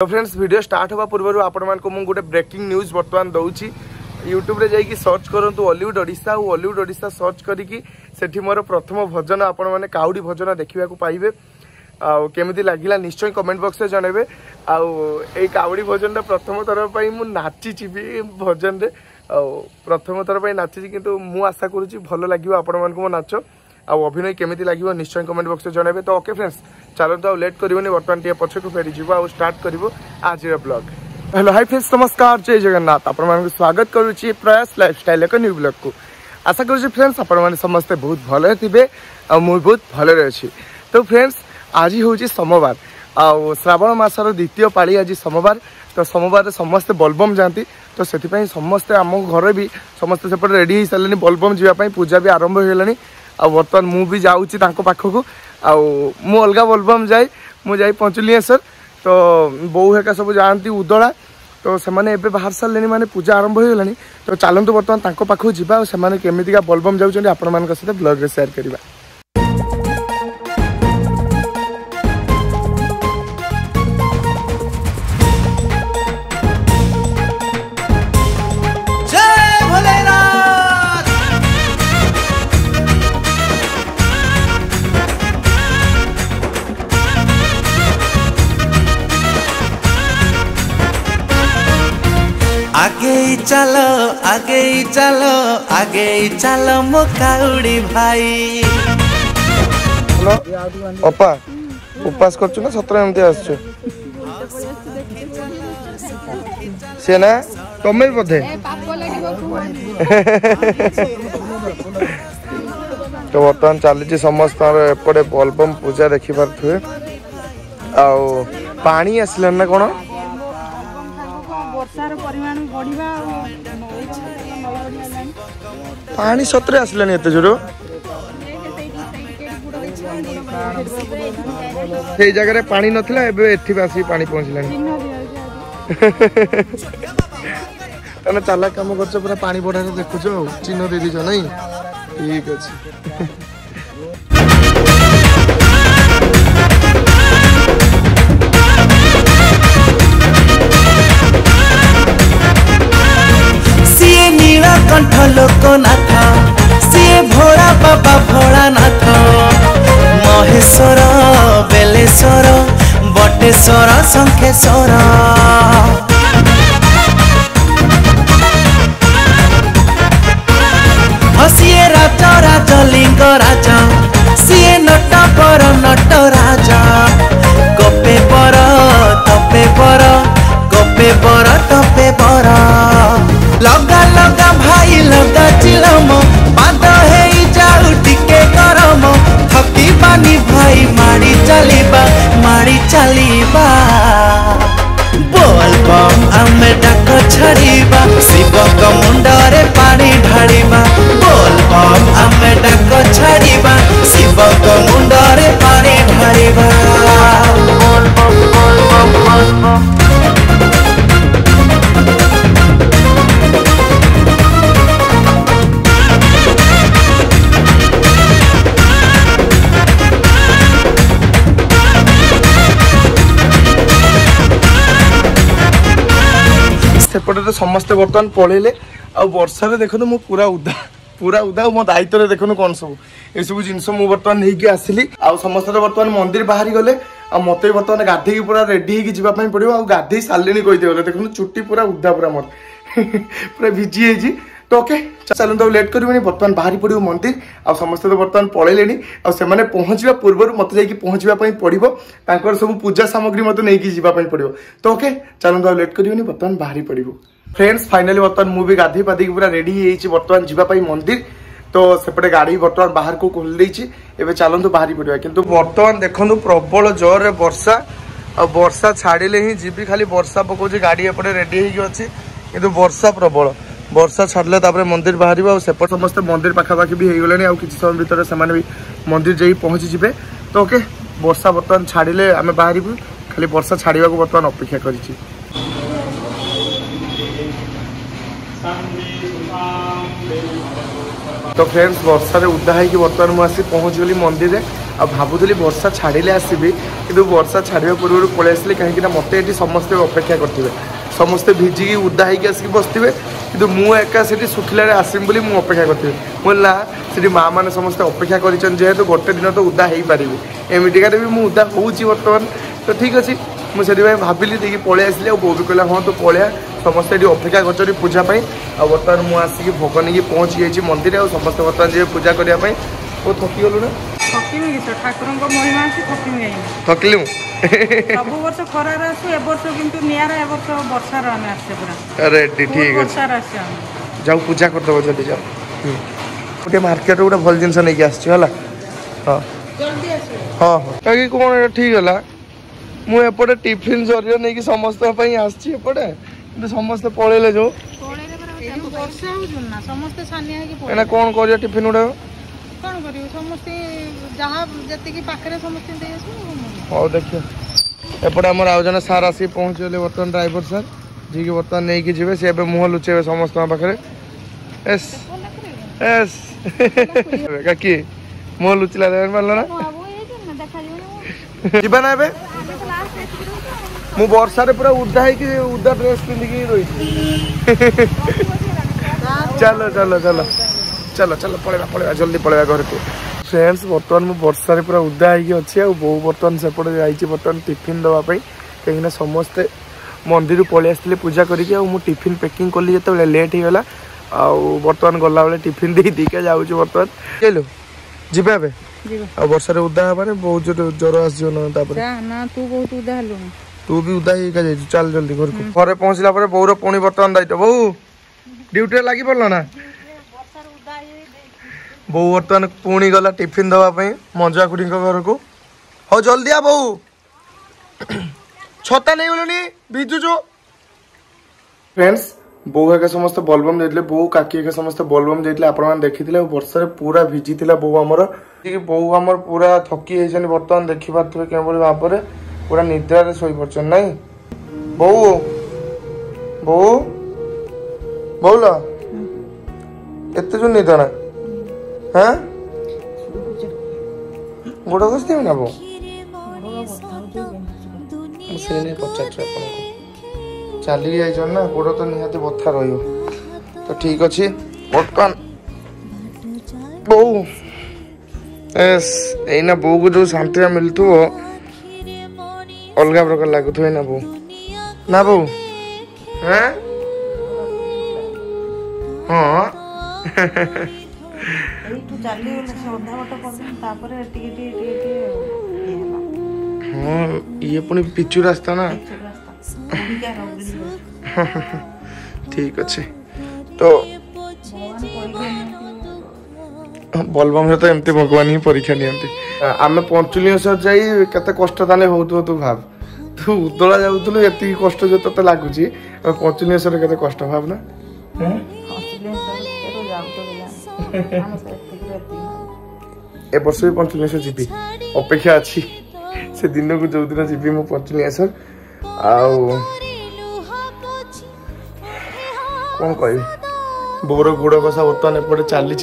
तो friends video start होगा पूर्व आपण मुझे गोटे ब्रेकिंग न्यूज बर्तमान दूसरी यूट्यूब रे जाइए सर्च करूँ हॉलीवुड ओडिशा और हॉलीवुड ओडिशा सर्च करके सेठी मोर प्रथम भजन आपण मैंने काउडी भजन देखा पाइबे केमी लगिला निश्चय कमेंट बॉक्स में जनइबे आई काउडी भजन प्रथम थर पर मुझे नाची भी भजन रे प्रथम थर पर नाची किंतु मु आशा करुँची भल लगे आपण मानक मो नाच अभिनय केमी लगे निश्चय कमेंट बॉक्स में जनइबे। तो ओके फ्रेंड्स चलते लेट करनी बर्तमान टे पछक फेरी जीव आ स्टार्ट करूँ आज ब्लॉग। हेलो हाय फ्रेंड्स नमस्कार जय जगन्नाथ आपण स्वागत करुच्ची प्रयास लाइफस्टाइल एक न्यू ब्लॉग को आशा करुच्ची फ्रेंड्स आपण समस्ते बहुत भले थे मुझे बहुत भले अच्छी। तो फ्रेंड्स आज हूँ सोमवार श्रावण मासर द्वितीय पाली आज सोमवार। तो सोमवार समस्ते बोलबम जाती तो से समस्ते आम घर भी समस्ते सेपटे रेडी हो सारे बोलबम जावाई पूजा भी आरंभ होगलानी बर्तमान मुझे जाऊँगी पाखक मु अलग बोलबम जाए मुझे पंचुलिंगेश्वर तो बोऊ हेका सब जाती उदला तो सेमाने एबे बाहर सारे माने पूजा आरंभ होगलानी। तो चलतु बर्तमान पाखक जावा से केमितिका बोलबम जाऊँ आपण मान सहित ब्लॉग रे शेयर करवा। आगे ही चलो मो काउडी भाई। हेलो अपा उपास करछु ना सत्र एमती आसछु से ना तमे बधे तो बर्तमान चली समस्त एपटे बोलबम पूजा देखि पारे आ पानी आसला ना कौन पानी सतरे आसलानी एते जोर से जगह पानी नथिला एबे एठी बासी पानी पहुंचलानी तने चाला काम करछ पूरा पानी बढा रे देखुछो चिन्ह दे दिछो नहीं ठीक अछि। कंठ लोकनाथ सीए भोला बाबा भोलानाथ महेश्वर बेलेश्वर बटेश्वर शंखेश्वर सीए राजा राजलिंग राजा सीए नट राजा गपे बर तपे बर गपे बर तपे बर लगा लगा भाई लगा चिलम पाद हेई जाऊ टिके गरम थकी बानी भाई माड़ी चलीबा बोल बम आमे डाक छड़ीबा शिव का मुंडरे पानी ढाड़ीबा बोल बम आमे डाक छड़ीबा शिव का मुंडरे पानी ढाड़ीबा बोल बम बोल बम बोल बम। सेपटे तो समस्ते बर्तमान पलैले आ वर्षा देखो मु पूरा उदा मो दायित्व देखो कौन सब ये सब जिनस मुझे बर्तमान नहीं आसली आ समस्ते बर्तमान मंदिर बाहरी गले आ मत बर्तमान गाधे पूरा रेडी होगापी पड़ो आ गाधे सारे कहीदे देखो चुट्टी पूरा उदा पूरा मोर पूरा भिजी है। तो ओके चलते लेट करूँ बर्तमान बाहरी पड़ो मंदिर आ समस्ते तो बर्तमान पलैले आने पहुँचा पूर्व मत जा पहुँचापी पड़ो सब पूजा सामग्री मत नहीं जावाई पड़ो। तो ओके चलते लेट करूँ बर्तमान बाहरी पड़ो। फ्रेंड्स फाइनाली बर्तमान मुझे गाधे पाधे पूरा रेडी बर्तमान जावाई मंदिर तो सेपटे गाड़ी बर्तमान बाहर को खोल देछि एबे चलतु बाहरी पड़वा किंतु बर्तमान देखो प्रबल जोर वर्षा आ वर्षा छाड़िले ही जीवी खाली वर्षा पकाउछि गाड़ी एपटे रेडी होगी अच्छी किंतु वर्षा प्रबल वर्षा छाड़ले तापर मंदिर बाहर सेपट समस्त मंदिर पाखापाखि भी हो गलानी किसी समय भितर से भी मंदिर जाई पहुँची जिवे। तो ओके वर्षा बर्तमान छाड़िले आम बाहर खाली वर्षा छाड़ा बर्तमान अपेक्षा करिछि। तो फ्रेंड्स वर्षा उदा है बर्तमान मुझे पहुँच गली मंदिर में आ भावुली वर्षा छाड़े आसबि कि वर्षा छाड़ा पूर्व पलि आसली कहीं मत ये समस्ते अपेक्षा करेंगे समस्ते भिजिकी उदा होगी आसिक बसवे कि मुझा से शुखिल आसमी बोली मुझे अपेक्षा करी बोलना से माँ मैंने समस्ते अपेक्षा करेतु गोटे दिन तो उदा हो पारि एमतीका भी मुझे उदा हूँ बर्तमान तो ठीक अच्छे मुझे भाविली देखिए पलि आसली बो भी कहला हाँ तो पलिया समस्ते ये अपेक्षा कर पूजापाई आ बर्तमान मुझे आसिक भोग नहीं पहुँची जाइए मंदिर आ समस्त बर्तमान जी पूजा करने वो थकी गलु ना थकिलु सब वर्ष खरार आसु ए वर्ष किंतु नियारा ए वर्ष वर्षा रे आसे पूरा रेडी ठीक है वर्षा आसे जाऊ पूजा कर दबो जल्दी जाओ गोटे मार्केट गोटे भल जिनस नहीं आसछि हला हां जल्दी आसु हां काकी कोन ठीक हला मु एपटे टिफिन जरियो नहीं कि समस्त पई आसछि एपटे किंतु समस्त पळेले जो वर्षा हो ना समस्त सानिया के एना कोन करिया टिफिन उडा कोन करियो समस्त जहां जति की पाखरे समस्त दे आसु हां देखियो एपटे हमर आउ जने सार आसी पहुंचले बर्तन ड्राइवर सर जी के बर्तन नहीं कि जेबे से मुह लुचेबे समस्त पाखरे एस एस काकी मुह लुचला रे मानलो ना जीबा ना बे मु वर्षा रे पूरा उदा है कि उदा ड्रेस पिंदी की रही चलो चलो चलो चलो चलो पळेबा पळेबा जल्दी पळेबा घर को फ्रेंड्स बर्तमान मु वर्षा रे पूरा उदा है कि अछि आ बो बर्तमान से पड़े जाई छी बर्तमान टिफिन दवा पई कहिना समस्त मंदिर पळि आस्थिले पूजा करिके आ मु टिफिन पैकिंग करली जते लेट ही गला आ बर्तमान गला बेले टिफिन दे दी के जाऊ छी बर्तमान चलो जिबे बे आ वर्षा रे उदा माने बहुत जोर आस जो ना तापर ना तू बहुत उदा हलु तू भी उदा ही का जाई चल जल्दी घर को घरे पहुंचला पर बौर पुणी बर्तमान दायित्व बौ ड्यूटी लागी पड़ल ना बो बर्तमान पुणी गला टिफिन दवा पई मंजा खुडी घर को हो जल्दी आ बौ छता नहीं गलनी बिजु जो फ्रेंड्स बो का समस्त बोलबम देथिले बो काकी का समस्त बोलबम देथिले आपण मान देखिथिले वर्षा रे पूरा भिजिथिला बो हमर कि बो हमर पूरा थकी हेछन बर्तमान देखि पाथबे के बोली बापरे पूरा निद्रा रे सोई परछन नहीं बो बो बोला एते जो निद्रा ना हैं गोड़ कस देबे ना बो से ने पचाछ आपण को चली जाइछ ना गोड़ तो निहाते बथा रहियो तो ठीक अछि बर्तमान बो एस एना बो को जो शांति मिलतु अलग प्रकार लागुत है ना बो हैं हाँ तू चली से ओधा बट कर तापर हाँ ये पुणी पिचु रास्ता ना ठीक अच्छे तो बोलबम तो एमती भगवान ही परीक्षा नियंती आम पंचुलिंगेश्वर जाई केते कष्ट ताने होतो तू भाव तू उदला जाउतलु एती कष्ट जो तते लागुची पंचुलिंगेश्वर केते कष्ट भाव ना ए वर्ष भी पंचुलिंगेश्वर जीबी अपेक्षा अच्छी से दिन को जो दिन जीबी मु पंचुलिंगेश्वर आउ कौन कह बोर गुड़ कषा बर्तमान एपटे चली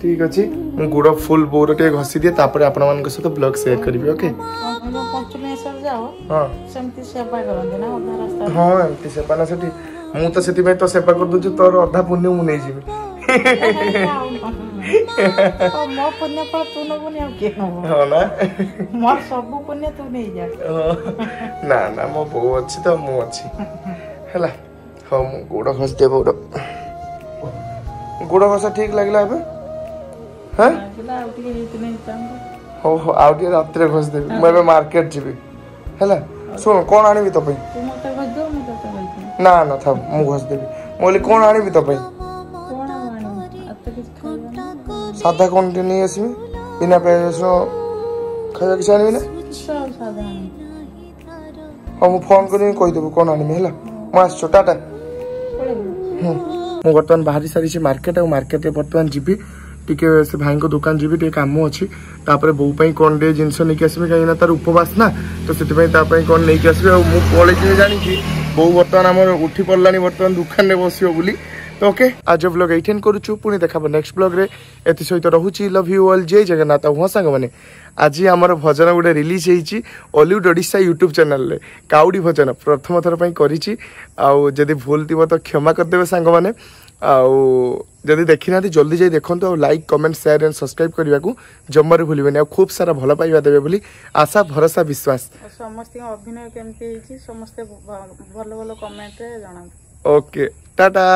ठीक अच्छे मु गुड़ फुल बोर टे घसी दिए तापर आपण मान सहित ब्लॉग शेयर करी ओके हाँ एमती सेवा ना सेठी मु तो सेठी तो सेवा कर दूची तोर अधा पुण्य मु नहीं जीवी मो पुण्य फल तू नबु ने के नबु हां ना मोर सब पुण्य तू नहीं जा ना ना मो बो अछि तो मु अछि हला हां मु गोड़ घस देबो गोड़ घसा ठीक लागला अब हां लागला आउटी के हित नहीं चांगो हो हो आउटी रात्रे घस देबी मैं मार्केट जीबी हला सुन कोन आनिबी तो पई तू मते घस दो मते तो घस ना ना था मु घस देबी मोली कोन आनिबी तो पई कोन आनी अत किछ खाइबा सादा कोन नहीं आसी बिना प्याज खाଇବା କିଛି ଆଣିବି ନା सब सादा ହଁ ମୁଁ ଫୋନ୍ କରିକି କହିଦେବୁ କ'ଣ ଆଣିବି ହେଲା ମୁଁ ଆସିଛୁ ଟାଟା ମୁଁ ବର୍ତ୍ତମାନ ବାହାରି ସାରିଛି ମାର୍କେଟ ଆଉ ମାର୍କେଟରେ ବର୍ତ୍ତମାନ ଯିବି ଟିକେ ସେ ଭାଇଙ୍କ ଦୋକାନ ଯିବି ଟିକେ କାମ ଅଛି ତାପରେ ବୋଉ ପାଇଁ କ'ଣ ଟିକେ ଜିନିଷ ନେଇକି ଆସିବି କାହିଁକିନା ତାର ଉପବାସ ନା ତ ସେଥିପାଇଁ ତା ପାଇଁ କ'ଣ ନେଇକି ଆସିବି ଆଉ ମୁଁ ପଳେଇଯିବି ଜାଣିଛି ବୋଉ ବର୍ତ୍ତମାନ ଆମର ଉଠି ପଡ଼ିଲାଣି ବର୍ତ୍ତମାନ ଦୋକାନରେ ବସିବ ବୋଲି ତ तो ओके आज व्लॉग एठेन करूछु पुणी देखा नेक्स्ट ब्लॉग रे एति सहित रहूची लव यू ऑल जय जगन्नाथ हुआ सांग माने आज आमर भजन गोटे रिलीज होईची ऑलिवुड ओडिशा यूट्यूब चैनल रे काउडी भजन प्रथम थर पई करिची आउ जदी भूल थिबो तो क्षमा कर देबे सांग माने आउ जदी देखि नाथि जल्दी जाई देखंतु आ like comment share and subscribe करबा को जम्मारे भूलिबेनी आ खूब सारा भला पाइबा देबे बोली आशा भरोसा विश्वास समस्त अभिनय केमती समस्त भल भल कमेंट रे जणा ओके टाटा